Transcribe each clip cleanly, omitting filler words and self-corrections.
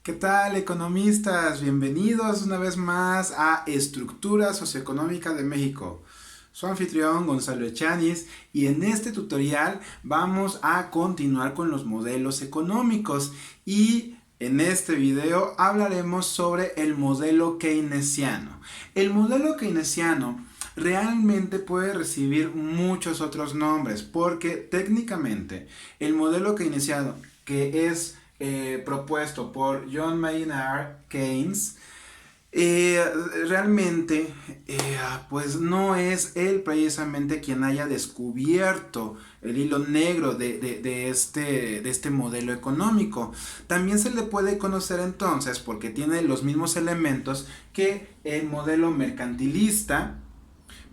¿Qué tal, economistas? Bienvenidos una vez más a Estructura Socioeconómica de México. Soy anfitrión Gonzalo Echanis y en este tutorial vamos a continuar con los modelos económicos y en este video hablaremos sobre el modelo keynesiano. El modelo keynesiano realmente puede recibir muchos otros nombres porque técnicamente el modelo keynesiano, que es propuesto por John Maynard Keynes, eh, realmente pues no es él precisamente quien haya descubierto el hilo negro de este modelo económico. También se le puede conocer entonces porque tiene los mismos elementos que el modelo mercantilista,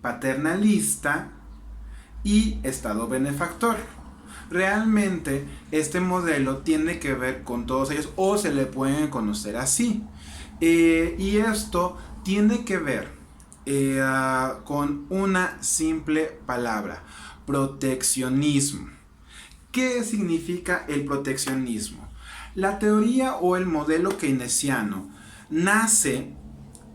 paternalista y Estado benefactor. Realmente este modelo tiene que ver con todos ellos o se le pueden conocer así. Y esto tiene que ver con una simple palabra: proteccionismo. ¿Qué significa el proteccionismo? La teoría o el modelo keynesiano nace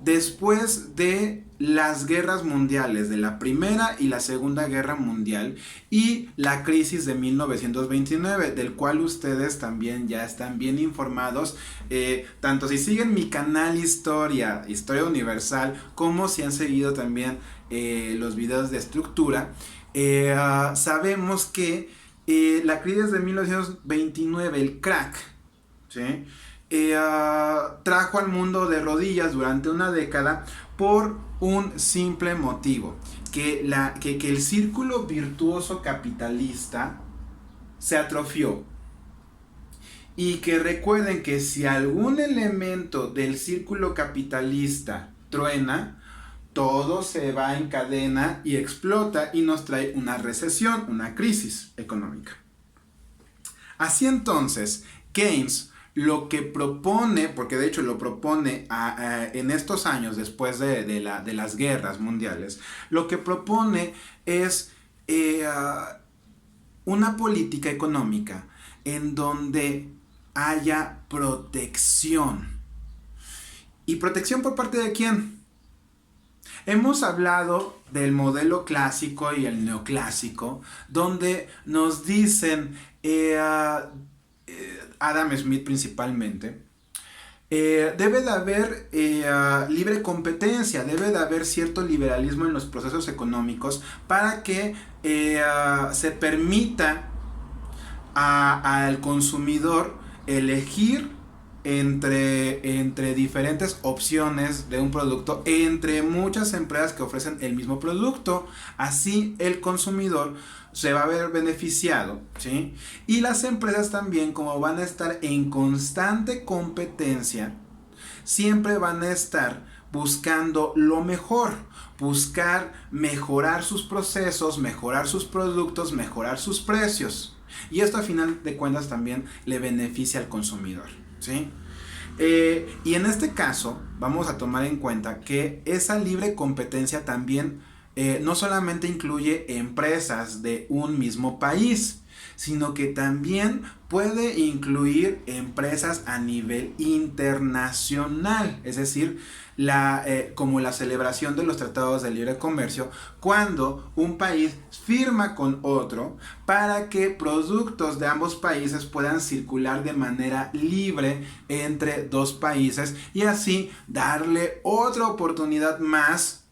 después de las guerras mundiales, de la Primera y la Segunda Guerra Mundial y la crisis de 1929, del cual ustedes también ya están bien informados, tanto si siguen mi canal Historia Universal, como si han seguido también los videos de estructura. Sabemos que la crisis de 1929, el crack, ¿sí? Trajo al mundo de rodillas durante una década por un simple motivo: que el círculo virtuoso capitalista se atrofió. Y que recuerden que si algún elemento del círculo capitalista truena, todo se va en cadena y explota y nos trae una recesión, una crisis económica. Así entonces, Keynes lo que propone, porque de hecho lo propone en estos años después de las guerras mundiales, lo que propone es una política económica en donde haya protección. ¿Y protección por parte de quién? Hemos hablado del modelo clásico y el neoclásico, donde nos dicen Adam Smith principalmente, debe de haber libre competencia, debe de haber cierto liberalismo en los procesos económicos para que se permita al consumidor elegir entre diferentes opciones de un producto, entre muchas empresas que ofrecen el mismo producto. Así el consumidor se va a ver beneficiado, ¿sí? Y las empresas también, como van a estar en constante competencia, siempre van a estar buscando lo mejor, buscar mejorar sus procesos, mejorar sus productos, mejorar sus precios. Y esto a final de cuentas también le beneficia al consumidor, ¿sí? Y en este caso vamos a tomar en cuenta que esa libre competencia también no solamente incluye empresas de un mismo país, sino que también puede incluir empresas a nivel internacional, es decir, como la celebración de los tratados de libre comercio, cuando un país firma con otro para que productos de ambos países puedan circular de manera libre entre dos países y así darle otra oportunidad más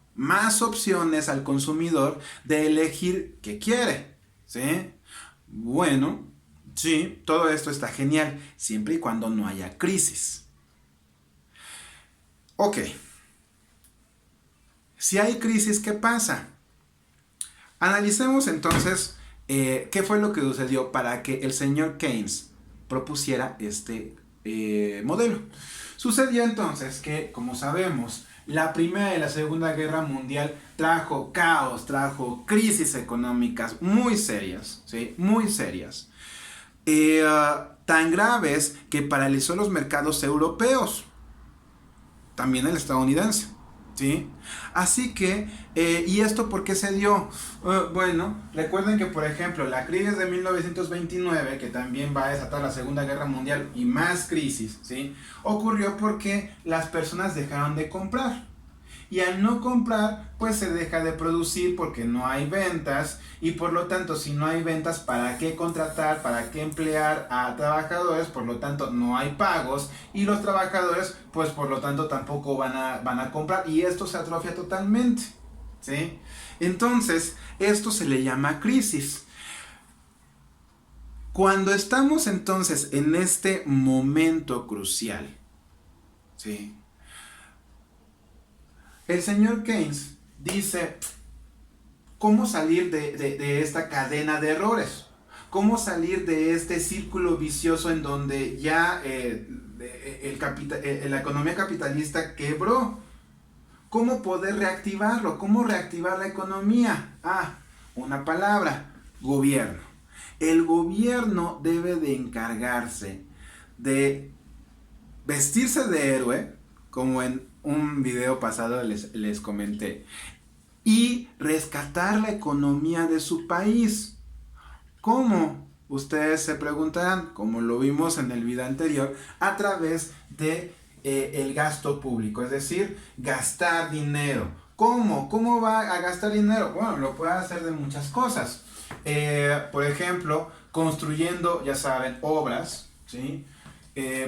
opciones al consumidor de elegir qué quiere, ¿sí? Bueno, sí, todo esto está genial, siempre y cuando no haya crisis. Ok, si hay crisis, ¿qué pasa? Analicemos entonces qué fue lo que sucedió para que el señor Keynes propusiera este modelo. Sucedió entonces que, como sabemos, la Primera y la Segunda Guerra Mundial trajo caos, trajo crisis económicas muy serias, ¿sí? Muy serias. Tan graves que paralizó los mercados europeos, también el estadounidense. ¿sí? Así que, ¿y esto por qué se dio? Bueno, recuerden que, por ejemplo, la crisis de 1929, que también va a desatar la Segunda Guerra Mundial y más crisis, ¿sí? Ocurrió porque las personas dejaron de comprar. Y al no comprar, pues se deja de producir porque no hay ventas. Y por lo tanto, si no hay ventas, ¿para qué contratar? ¿Para qué emplear a trabajadores? Por lo tanto, no hay pagos. Y los trabajadores, pues por lo tanto, tampoco van a comprar. Y esto se atrofia totalmente, ¿sí? Entonces, esto se le llama crisis. Cuando estamos entonces en este momento crucial, ¿sí? El señor Keynes dice, ¿cómo salir de esta cadena de errores? ¿Cómo salir de este círculo vicioso en donde ya la economía capitalista quebró? ¿Cómo poder reactivarlo? ¿Cómo reactivar la economía? Una palabra, gobierno. El gobierno debe de encargarse de vestirse de héroe, como en un video pasado les comenté, y rescatar la economía de su país. ¿Cómo? Ustedes se preguntarán, como lo vimos en el video anterior, a través de el gasto público, es decir, gastar dinero. ¿Cómo? ¿Cómo va a gastar dinero? Bueno, lo puede hacer de muchas cosas. Por ejemplo, construyendo, ya saben, obras, ¿sí?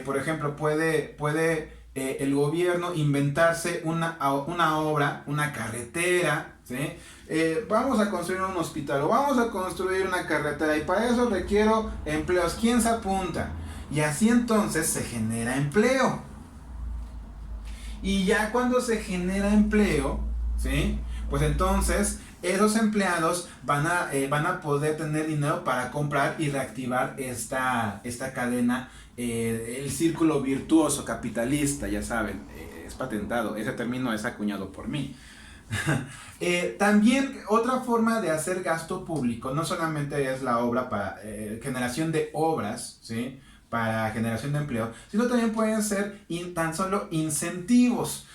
Por ejemplo, puede el gobierno inventarse una obra, una carretera, ¿sí? Vamos a construir un hospital o vamos a construir una carretera y para eso requiero empleos. ¿Quién se apunta? Y así entonces se genera empleo. Y ya cuando se genera empleo, ¿sí? Pues entonces esos empleados van a poder tener dinero para comprar y reactivar esta cadena, el círculo virtuoso capitalista, ya saben, es patentado, ese término es acuñado por mí. También otra forma de hacer gasto público no solamente es la obra para generación de obras, ¿sí? Para generación de empleo, sino también pueden ser tan solo incentivos.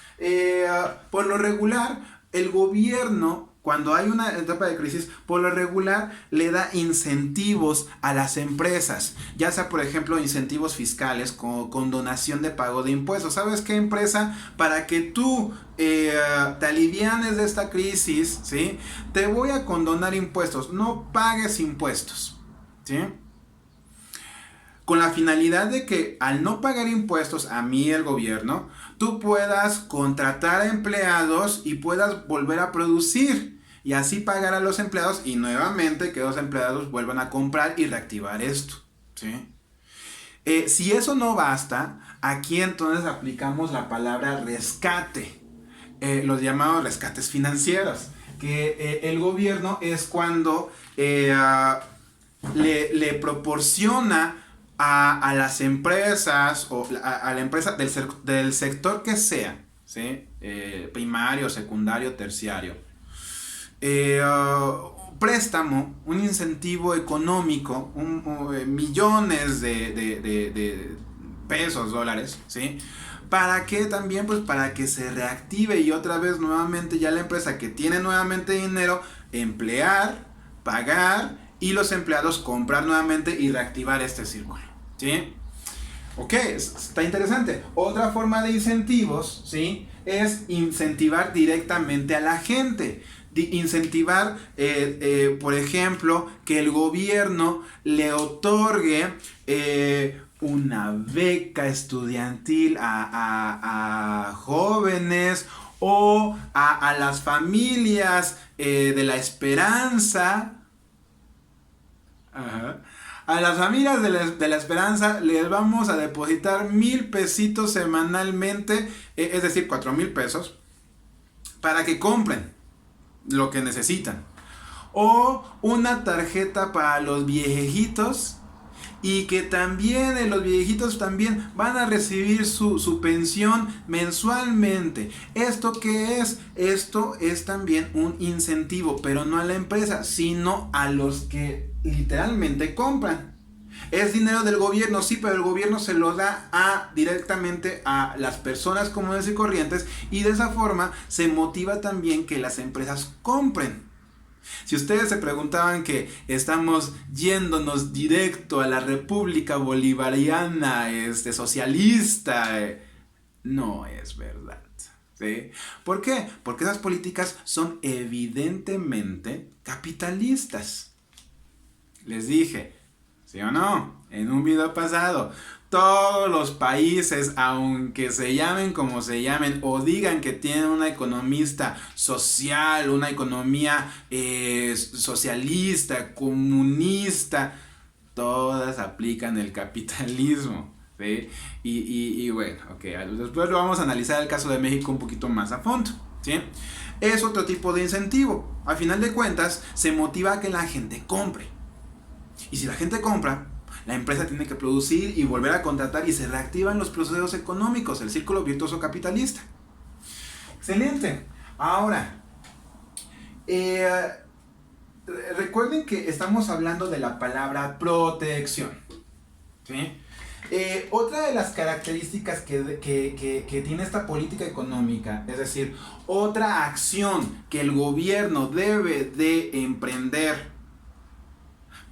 Por lo regular, el gobierno, cuando hay una etapa de crisis, por lo regular le da incentivos a las empresas, ya sea por ejemplo incentivos fiscales con donación de pago de impuestos. ¿Sabes qué, empresa? Para que tú te alivianes de esta crisis, ¿sí? Te voy a condonar impuestos, no pagues impuestos, ¿sí? Con la finalidad de que al no pagar impuestos a mí, el gobierno, tú puedas contratar a empleados y puedas volver a producir y así pagar a los empleados y nuevamente que los empleados vuelvan a comprar y reactivar esto, ¿sí? Si eso no basta, aquí entonces aplicamos la palabra rescate, los llamados rescates financieros, que el gobierno es cuando le proporciona a las empresas o a la empresa del sector que sea, ¿sí? Primario, secundario, terciario, préstamo, un incentivo económico, millones de pesos, dólares, ¿sí? ¿Para qué? También pues para que se reactive y otra vez nuevamente ya la empresa que tiene nuevamente dinero, emplear, pagar y los empleados comprar nuevamente y reactivar este círculo, ¿sí? Ok, está interesante. Otra forma de incentivos, ¿sí? Es incentivar directamente a la gente. Incentivar, por ejemplo, que el gobierno le otorgue una beca estudiantil a jóvenes o a las familias de la esperanza. Ajá. A las familias de la esperanza les vamos a depositar 1,000 pesitos semanalmente, es decir, 4,000 pesos, para que compren lo que necesitan. O una tarjeta para los viejitos y que también los viejitos también van a recibir su pensión mensualmente. ¿Esto qué es? Esto es también un incentivo, pero no a la empresa, sino a los que literalmente compran. Es dinero del gobierno, sí, pero el gobierno se lo da directamente a las personas comunes y corrientes, y de esa forma se motiva también que las empresas compren. Si ustedes se preguntaban que estamos yéndonos directo a la República Bolivariana socialista, no es verdad. ¿Sí? ¿Por qué? Porque esas políticas son evidentemente capitalistas. Les dije, ¿sí o no? En un video pasado, todos los países, aunque se llamen como se llamen, o digan que tienen una economista social, una economía socialista, comunista, todas aplican el capitalismo. ¿Sí? Y bueno, ok, después lo vamos a analizar el caso de México un poquito más a fondo. ¿Sí? Es otro tipo de incentivo. Al final de cuentas, se motiva a que la gente compre. Y si la gente compra, la empresa tiene que producir y volver a contratar, y se reactivan los procesos económicos, el círculo virtuoso capitalista. Excelente. Ahora, recuerden que estamos hablando de la palabra protección. ¿Sí? Otra de las características que tiene esta política económica, es decir, otra acción que el gobierno debe de emprender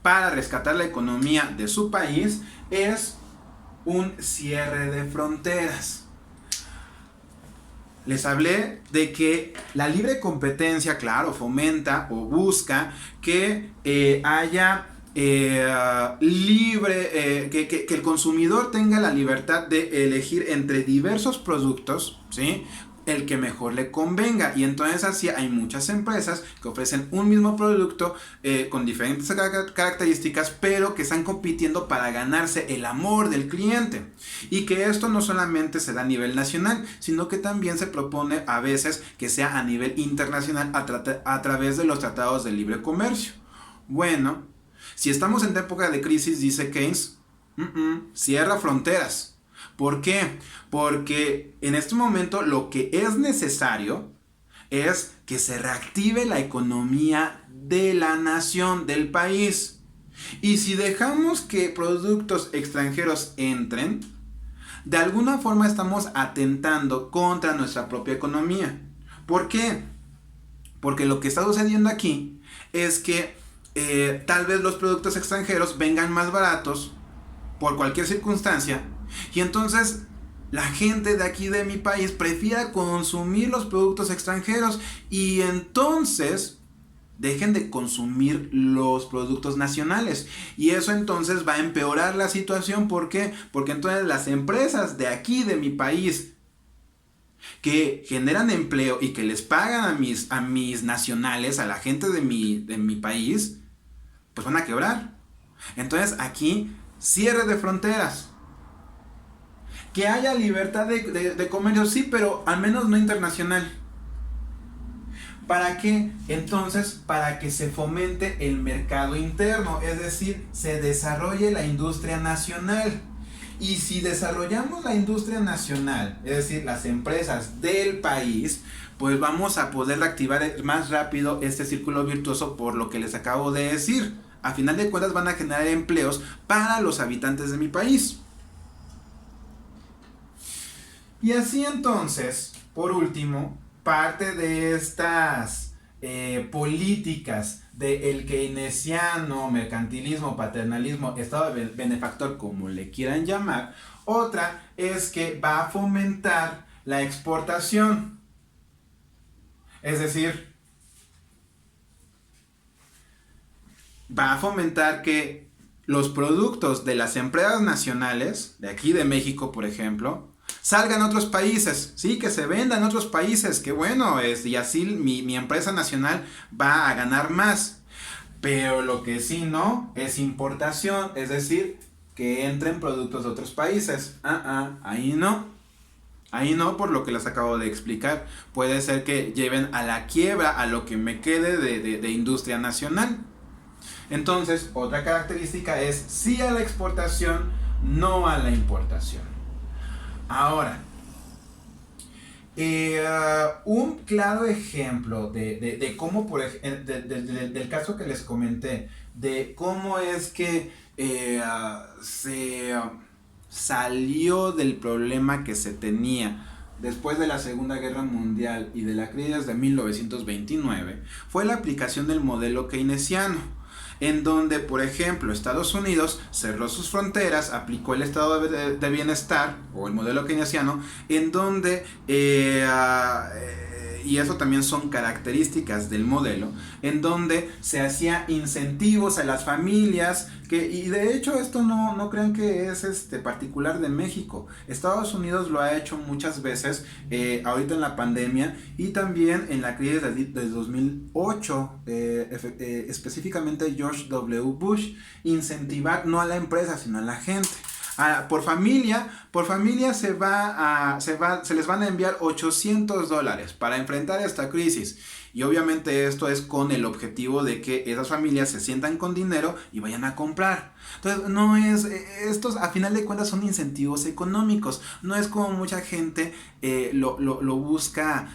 para rescatar la economía de su país, es un cierre de fronteras. Les hablé de que la libre competencia, claro, fomenta o busca que haya que el consumidor tenga la libertad de elegir entre diversos productos, ¿sí? El que mejor le convenga, y entonces así hay muchas empresas que ofrecen un mismo producto con diferentes características, pero que están compitiendo para ganarse el amor del cliente, y que esto no solamente se da a nivel nacional, sino que también se propone a veces que sea a nivel internacional a través de los tratados de libre comercio. Bueno, si estamos en época de crisis, dice Keynes, cierra fronteras. ¿Por qué? Porque en este momento lo que es necesario es que se reactive la economía de la nación, del país. Y si dejamos que productos extranjeros entren, de alguna forma estamos atentando contra nuestra propia economía. ¿Por qué? Porque lo que está sucediendo aquí es que tal vez los productos extranjeros vengan más baratos por cualquier circunstancia, y entonces la gente de aquí de mi país prefiera consumir los productos extranjeros, y entonces dejen de consumir los productos nacionales, y eso entonces va a empeorar la situación. ¿Por qué? Porque entonces las empresas de aquí de mi país, que generan empleo y que les pagan a mis nacionales, a la gente de mi país, pues van a quebrar. Entonces aquí, cierre de fronteras. Que haya libertad de comercio, sí, pero al menos no internacional. ¿Para qué? Entonces, para que se fomente el mercado interno, es decir, se desarrolle la industria nacional. Y si desarrollamos la industria nacional, es decir, las empresas del país, pues vamos a poder activar más rápido este círculo virtuoso, por lo que les acabo de decir. A final de cuentas van a generar empleos para los habitantes de mi país. Y así entonces, por último, parte de estas políticas del keynesiano, mercantilismo, paternalismo, estado benefactor, como le quieran llamar, otra es que va a fomentar la exportación. Es decir, va a fomentar que los productos de las empresas nacionales, de aquí de México, por ejemplo, salgan a otros países, sí, que se vendan en otros países, que bueno, y así mi empresa nacional va a ganar más. Pero lo que sí no es importación, es decir, que entren productos de otros países. Ahí no. Ahí no, por lo que les acabo de explicar. Puede ser que lleven a la quiebra a lo que me quede de industria nacional. Entonces, otra característica es sí a la exportación, no a la importación. Ahora, un claro ejemplo de cómo, del caso que les comenté, de cómo es que se salió del problema que se tenía después de la Segunda Guerra Mundial y de la crisis de 1929, fue la aplicación del modelo keynesiano, en donde, por ejemplo, Estados Unidos cerró sus fronteras, aplicó el estado de bienestar, o el modelo keynesiano, en donde, y eso también son características del modelo, en donde se hacía incentivos a las familias, y de hecho esto no crean que es particular de México. Estados Unidos lo ha hecho muchas veces, ahorita en la pandemia y también en la crisis de 2008, específicamente George W. Bush, incentivar no a la empresa sino a la gente. Por familia se les van a enviar $800 para enfrentar esta crisis. Y obviamente esto es con el objetivo de que esas familias se sientan con dinero y vayan a comprar. Entonces, estos a final de cuentas son incentivos económicos. No es como mucha gente lo busca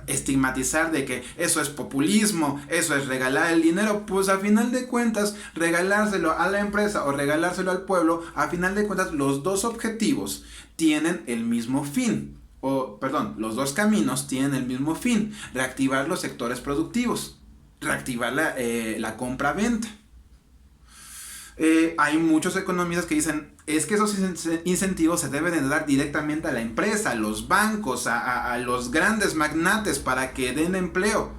estigmatizar de que eso es populismo, eso es regalar el dinero. Pues a final de cuentas, regalárselo a la empresa o regalárselo al pueblo, a final de cuentas los dos objetivos tienen el mismo fin. Los dos caminos tienen el mismo fin: reactivar los sectores productivos, reactivar la compra-venta. Hay muchos economistas que dicen, es que esos incentivos se deben de dar directamente a la empresa, a los bancos, a los grandes magnates para que den empleo.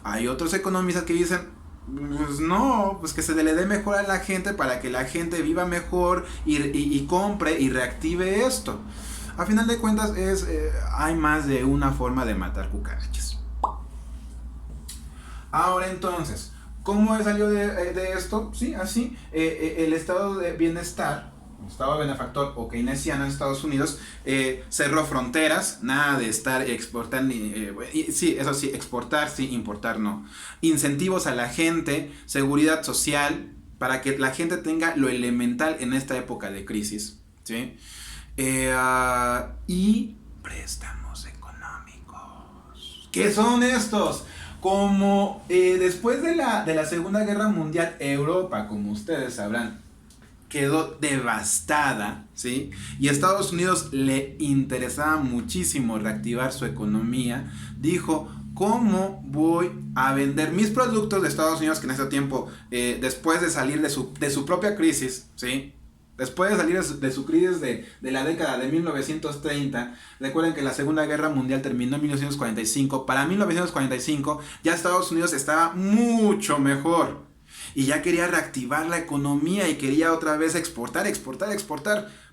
Hay otros economistas que dicen, pues no, pues que se le dé mejor a la gente para que la gente viva mejor y compre y reactive esto. A final de cuentas hay más de una forma de matar cucarachas. Ahora entonces, ¿cómo salió de esto? Sí, así. El estado de bienestar, estado benefactor o keynesiano en Estados Unidos, cerró fronteras, nada de estar exportando, sí, eso sí, exportar sí, importar no. Incentivos a la gente, seguridad social, para que la gente tenga lo elemental en esta época de crisis, ¿sí? Y préstamos económicos. ¿Qué son estos? Como después de la Segunda Guerra Mundial, Europa, como ustedes sabrán, quedó devastada, ¿sí? Y a Estados Unidos le interesaba muchísimo reactivar su economía. Dijo, ¿cómo voy a vender mis productos de Estados Unidos, que en ese tiempo, después de salir de su propia crisis, ¿sí? Después de salir de su crisis de la década de 1930, recuerden que la Segunda Guerra Mundial terminó en 1945. Para 1945 ya Estados Unidos estaba mucho mejor y ya quería reactivar la economía y quería otra vez exportar.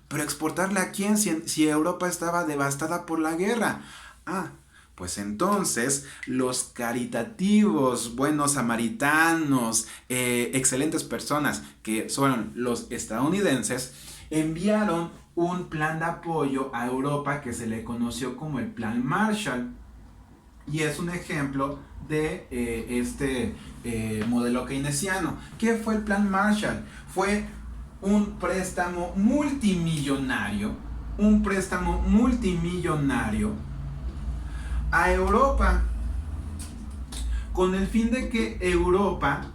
Pero ¿exportarle a quién si Europa estaba devastada por la guerra? Pues entonces los caritativos, buenos samaritanos, excelentes personas que son los estadounidenses, enviaron un plan de apoyo a Europa que se le conoció como el Plan Marshall. Y es un ejemplo de este modelo keynesiano. ¿Qué fue el Plan Marshall? Fue un préstamo multimillonario a Europa, con el fin de que Europa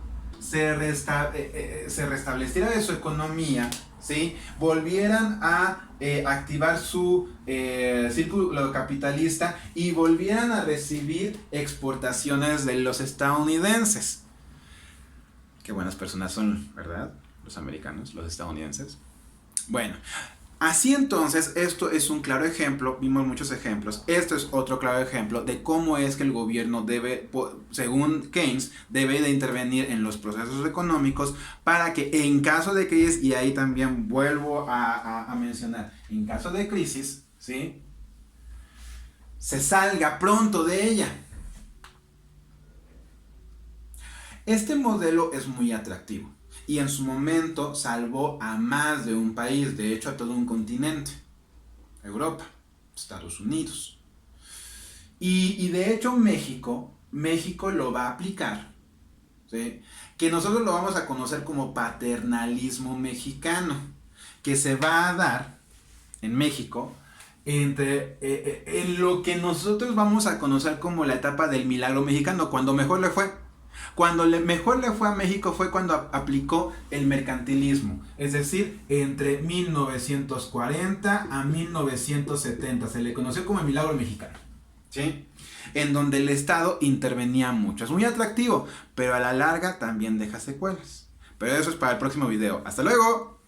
se restableciera de su economía, ¿sí? Volvieran a activar su círculo capitalista y volvieran a recibir exportaciones de los estadounidenses. Qué buenas personas son, ¿verdad? Los americanos, los estadounidenses. Bueno, así entonces, esto es un claro ejemplo, vimos muchos ejemplos, esto es otro claro ejemplo de cómo es que el gobierno debe, según Keynes, debe de intervenir en los procesos económicos para que en caso de crisis, y ahí también vuelvo a mencionar, en caso de crisis, ¿sí?, se salga pronto de ella. Este modelo es muy atractivo. Y en su momento salvó a más de un país, de hecho a todo un continente, Europa, Estados Unidos. Y de hecho México lo va a aplicar, ¿sí? Que nosotros lo vamos a conocer como paternalismo mexicano, que se va a dar en México en lo que nosotros vamos a conocer como la etapa del milagro mexicano, cuando mejor le fue. Cuando mejor le fue a México fue cuando aplicó el mercantilismo, es decir, entre 1940 a 1970, se le conoció como el milagro mexicano, ¿sí? En donde el Estado intervenía mucho. Es muy atractivo, pero a la larga también deja secuelas. Pero eso es para el próximo video. ¡Hasta luego!